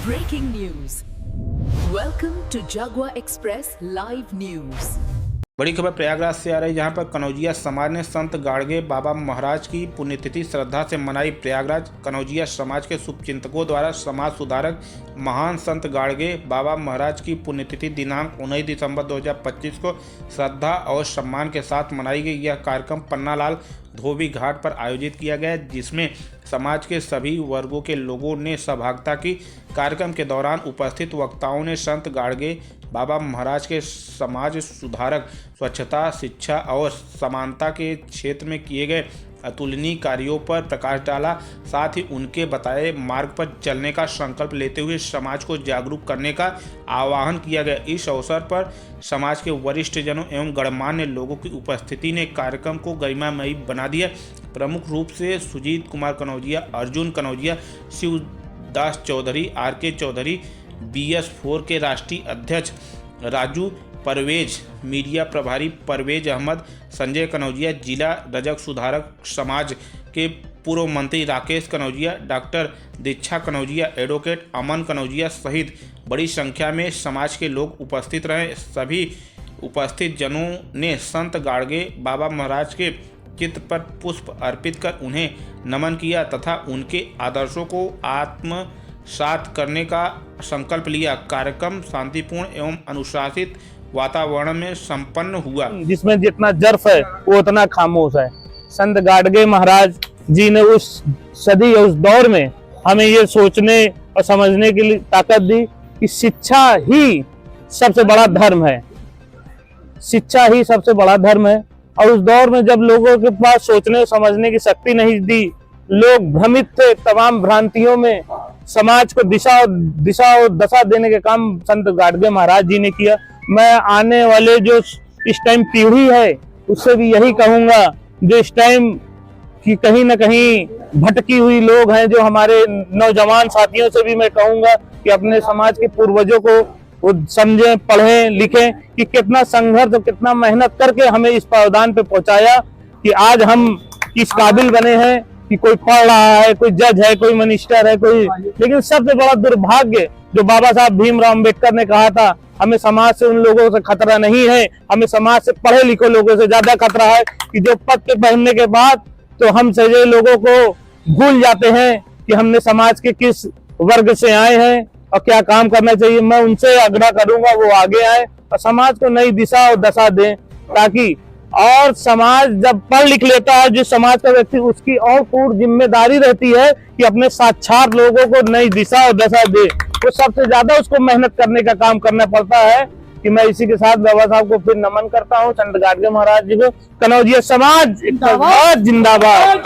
Breaking news. Welcome to Jagua Express Live News. बड़ी खबर प्रयागराज से आ रही, जहां पर कनौजिया समाज ने संत गाड़गे बाबा महाराज की पुण्यतिथि श्रद्धा से मनाई। प्रयागराज कनौजिया समाज के शुभचिंतकों द्वारा समाज सुधारक महान संत गाड़गे बाबा महाराज की पुण्यतिथि दिनांक 19 दिसंबर 2025 को श्रद्धा और सम्मान के साथ मनाई गई। यह कार्यक्रम पन्नालाल धोबी घाट पर आयोजित किया गया, जिसमें समाज के सभी वर्गों के लोगों ने सहभागिता की। कार्यक्रम के दौरान उपस्थित वक्ताओं ने संत गाड़गे बाबा महाराज के समाज सुधारक, स्वच्छता, शिक्षा और समानता के क्षेत्र में किए गए अतुलनीय कार्यों पर प्रकाश डाला। साथ ही उनके बताए मार्ग पर चलने का संकल्प लेते हुए समाज को जागरूक करने का आह्वान किया गया। इस अवसर पर समाज के वरिष्ठ जनों एवं गणमान्य लोगों की उपस्थिति ने कार्यक्रम को गरिमामयी बना दिया। प्रमुख रूप से सुजीत कुमार कनौजिया, अर्जुन कनौजिया, शिवदास चौधरी, RK चौधरी, BS4 के राष्ट्रीय अध्यक्ष राजू परवेज, मीडिया प्रभारी परवेज अहमद, संजय कनौजिया, जिला रजक सुधारक समाज के पूर्व मंत्री राकेश कनौजिया, डॉक्टर दीक्षा कनौजिया, एडवोकेट अमन कनौजिया सहित बड़ी संख्या में समाज के लोग उपस्थित रहे। सभी उपस्थित जनों ने संत गाड़गे बाबा महाराज के चित्र पर पुष्प अर्पित कर उन्हें नमन किया तथा उनके आदर्शों को आत्मसात करने का संकल्प लिया। कार्यक्रम शांतिपूर्ण एवं अनुशासित वातावरण में संपन्न हुआ, जिसमें जितना जर्फ है वो उतना खामोश है। संत गाड़गे महाराज जी ने उस सदी उस दौर में हमें ये सोचने और समझने के लिए ताकत दी कि शिक्षा ही सबसे बड़ा धर्म है। शिक्षा ही सबसे बड़ा धर्म है। और उस दौर में जब लोगों के पास सोचने समझने की शक्ति नहीं दी, लोग भ्रमित थे, तमाम भ्रांतियों में समाज को दिशा और दशा देने के काम संत गाड़गे महाराज जी ने किया। मैं आने वाले जो इस टाइम पीढ़ी है उससे भी यही कहूंगा, जो इस टाइम की कहीं ना कहीं भटकी हुई लोग हैं, जो हमारे नौजवान साथियों से भी मैं कहूंगा कि अपने समाज के पूर्वजों को वो समझें, पढ़ें, लिखें कि कितना संघर्ष और कितना मेहनत करके हमें इस पावदान पे पहुंचाया कि आज हम इस काबिल बने हैं कि कोई पढ़ रहा है, कोई जज है, कोई मिनिस्टर है, कोई। लेकिन सबसे बड़ा दुर्भाग्य जो बाबा साहब भीमराव अम्बेडकर ने कहा था, हमें समाज से उन लोगों से खतरा नहीं है, हमें समाज से पढ़े लिखे लोगों से ज्यादा खतरा है कि जो पद पे पहनने के बाद तो हम सजे लोगों को भूल जाते हैं कि हमने समाज के किस वर्ग से आए हैं और क्या काम करना चाहिए। मैं उनसे आग्रह करूंगा वो आगे आए और समाज को नई दिशा और दशा दें, ताकि और समाज जब पढ़ लिख लेता है जो समाज का व्यक्ति, उसकी और पूर्ण जिम्मेदारी रहती है कि अपने साक्षात लोगों को नई दिशा और दशा दे। वो सबसे ज्यादा उसको मेहनत करने का काम करना पड़ता है। कि मैं इसी के साथ बाबा साहब को फिर नमन करता हूँ, संत गाड़गे महाराज जी को। कनौजिया समाज जिंदाबाद।